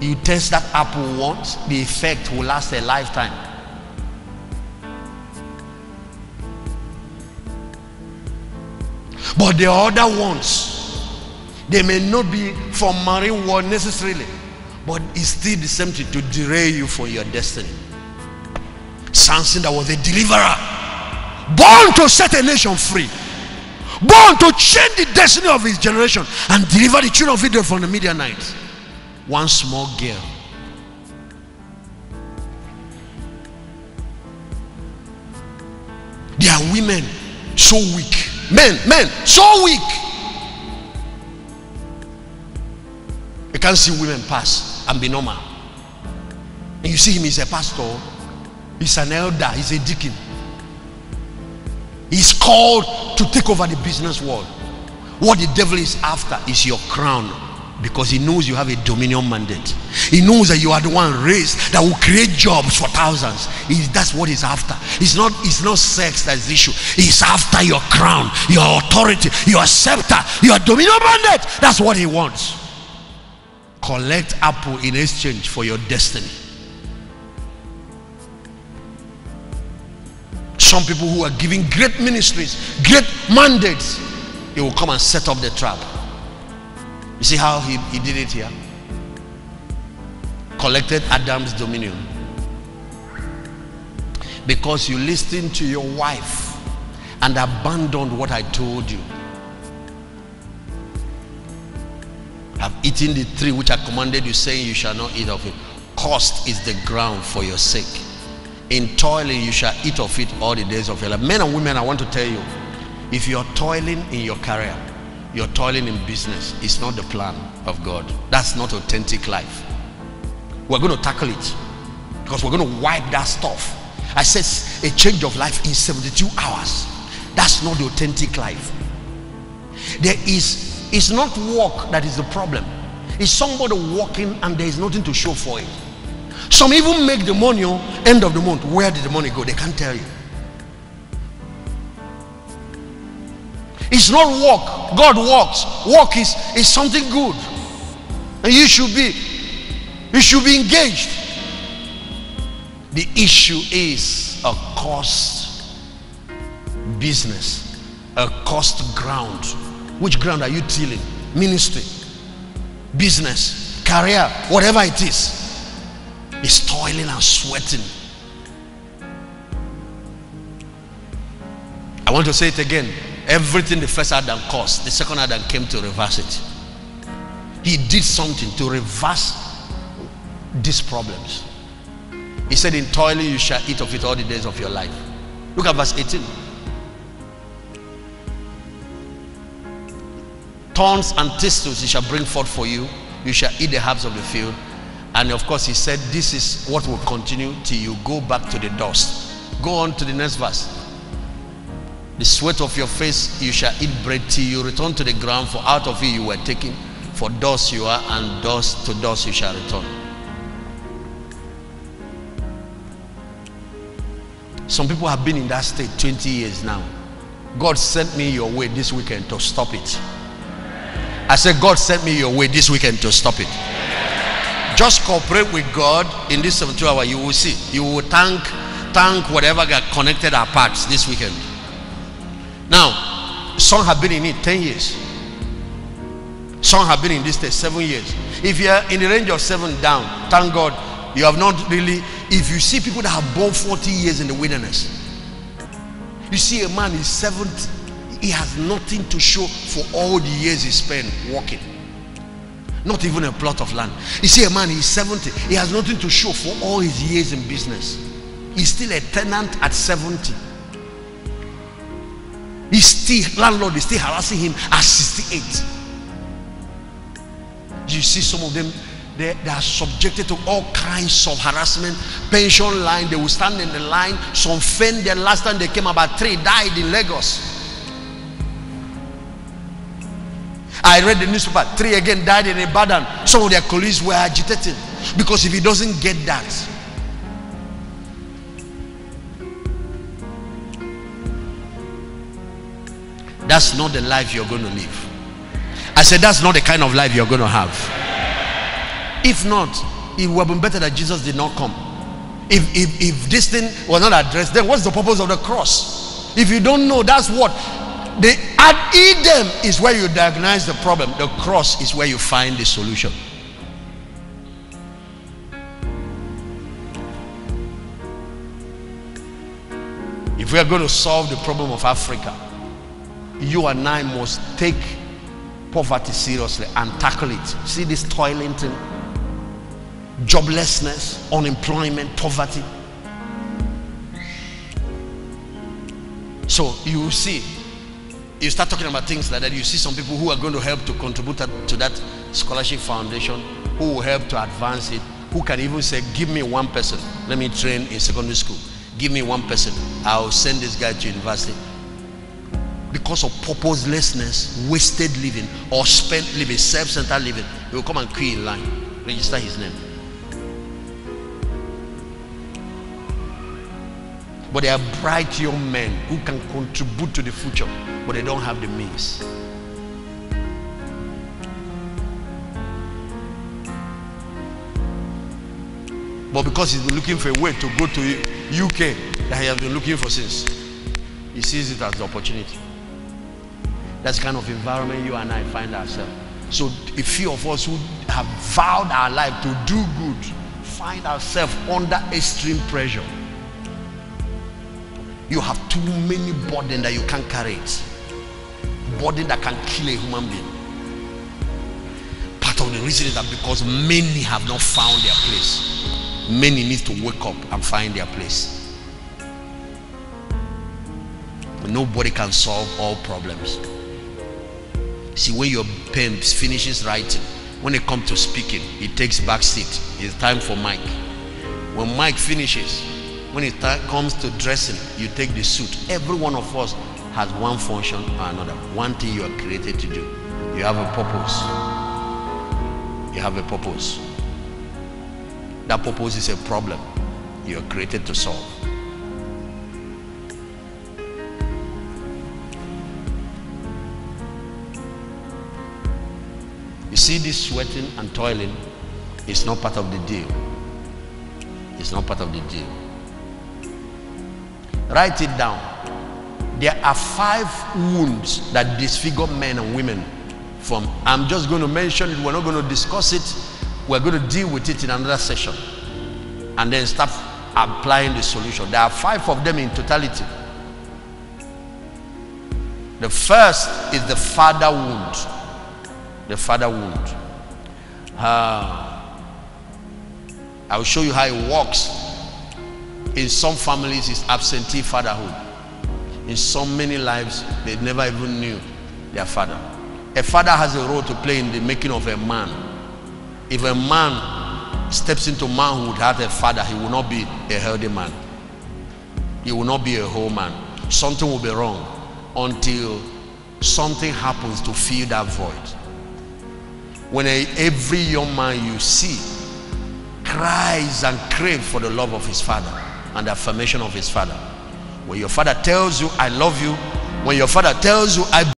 You test that apple once, the effect will last a lifetime. But the other ones, they may not be from marine world necessarily, but it's still the same thing to derail you from your destiny. Samson, that was a deliverer, born to set a nation free, born to change the destiny of his generation and deliver the children of Israel from the Midianites. One small girl. There are women so weak, men so weak. You can't see women pass and be normal. And you see him, he's a pastor, he's an elder, he's a deacon. He's called to take over the business world. What the devil is after is your crown, because he knows you have a dominion mandate. He knows that you are the one raised that will create jobs for thousands. That's what he's after. It's not sex that's the issue. He's after your crown, your authority, your scepter, your dominion mandate. That's what he wants. Collect apple in exchange for your destiny. Some people who are giving great ministries, great mandates, he will come and set up the trap. You see how he did it here? Collected Adam's dominion. Because you listened to your wife and abandoned what I told you. Have eaten the tree which I commanded you, saying you shall not eat of it. Cursed is the ground for your sake. In toiling you shall eat of it all the days of your life. Men and women, I want to tell you, if you're toiling in your career, you're toiling in business, it's not the plan of God. That's not authentic life. We're going to tackle it, because we're going to wipe that stuff. I said a change of life in 72 hours. That's not the authentic life. It's not work that is the problem. It's somebody working and there is nothing to show for it. Some even make the money end of the month. Where did the money go? They can't tell you. It's not work. God works. Work is something good, and you should be engaged. The issue is a cost business, a cost ground. Which ground are you tilling? Ministry, business, career, whatever it is. It's toiling and sweating. I want to say it again. Everything the first Adam caused, the second Adam came to reverse it. He did something to reverse these problems. He said, in toiling you shall eat of it all the days of your life. Look at verse 18. Thorns and thistles he shall bring forth for you. You shall eat the herbs of the field. And of course he said, this is what will continue till you go back to the dust. Go on to the next verse. The sweat of your face you shall eat bread till you return to the ground, for out of it you were taken. For dust you are, and dust to dust you shall return. Some people have been in that state 20 years now. God sent me your way this weekend to stop it. I said, God sent me your way this weekend to stop it. Just cooperate with God in this 72 hours. You will see. You will thank whatever got connected our paths this weekend. Now, some have been in it 10 years. Some have been in this state 7 years. If you are in the range of 7 down, thank God you have not really. If you see people that have born 40 years in the wilderness, you see a man is 70. He has nothing to show for all the years he spent walking. Not even a plot of land. You see a man, he's 70. He has nothing to show for all his years in business. He's still a tenant at 70. Landlord is still harassing him at 68. You see some of them, they are subjected to all kinds of harassment. Pension line, they will stand in the line. Some faint. The last time they came, about 3 died in Lagos. I read the newspaper, 3 again died in Ibadan. Some of their colleagues were agitated, because if he doesn't get that, that's not the life you're going to live. I said that's not the kind of life you're going to have. if not, it would have been better that Jesus did not come. If this thing was not addressed, then what's the purpose of the cross? If you don't know, that's what the ad idem is, where you diagnose the problem. The cross is where you find the solution. If we are going to solve the problem of Africa, you and I must take poverty seriously and tackle it. See this toiling thing, joblessness, unemployment, poverty. So you see, you start talking about things like that. You see some people who are going to help to contribute to that scholarship foundation, who will help to advance it, who can even say, give me one person, let me train in secondary school. Give me one person, I'll send this guy to university. Because of purposelessness, wasted living, or spent living, self-centered living, he will come and queue in line, register his name. But there are bright young men who can contribute to the future, but they don't have the means. But because he's been looking for a way to go to UK that he has been looking for since, he sees it as the opportunity. That's the kind of environment you and I find ourselves. So a few of us who have vowed our life to do good find ourselves under extreme pressure. You have too many burdens that you can't carry it. Burden that can kill a human being. Part of the reason is that because many have not found their place. Many need to wake up and find their place. Nobody can solve all problems. See, when your pen finishes writing, when it comes to speaking, it takes back seat. It's time for Mike. When Mike finishes, when it comes to dressing, you take the suit. Every one of us has one function or another. One thing you are created to do. You have a purpose. You have a purpose. That purpose is a problem you are created to solve. You see, this sweating and toiling is not part of the deal. It's not part of the deal. Write it down. There are 5 wounds that disfigure men and women from. I'm just going to mention it. We're not going to discuss it. We're going to deal with it in another session and then start applying the solution. There are 5 of them in totality. The first is the father wound. The father wound. I'll show you how it works. In some families, it's absentee fatherhood. In so many lives, they never even knew their father. A father has a role to play in the making of a man. If a man steps into manhood without a father, he will not be a healthy man. He will not be a whole man. Something will be wrong until something happens to fill that void. When every young man you see cries and craves for the love of his father and the affirmation of his father. When your father tells you, I love you, when your father tells you, I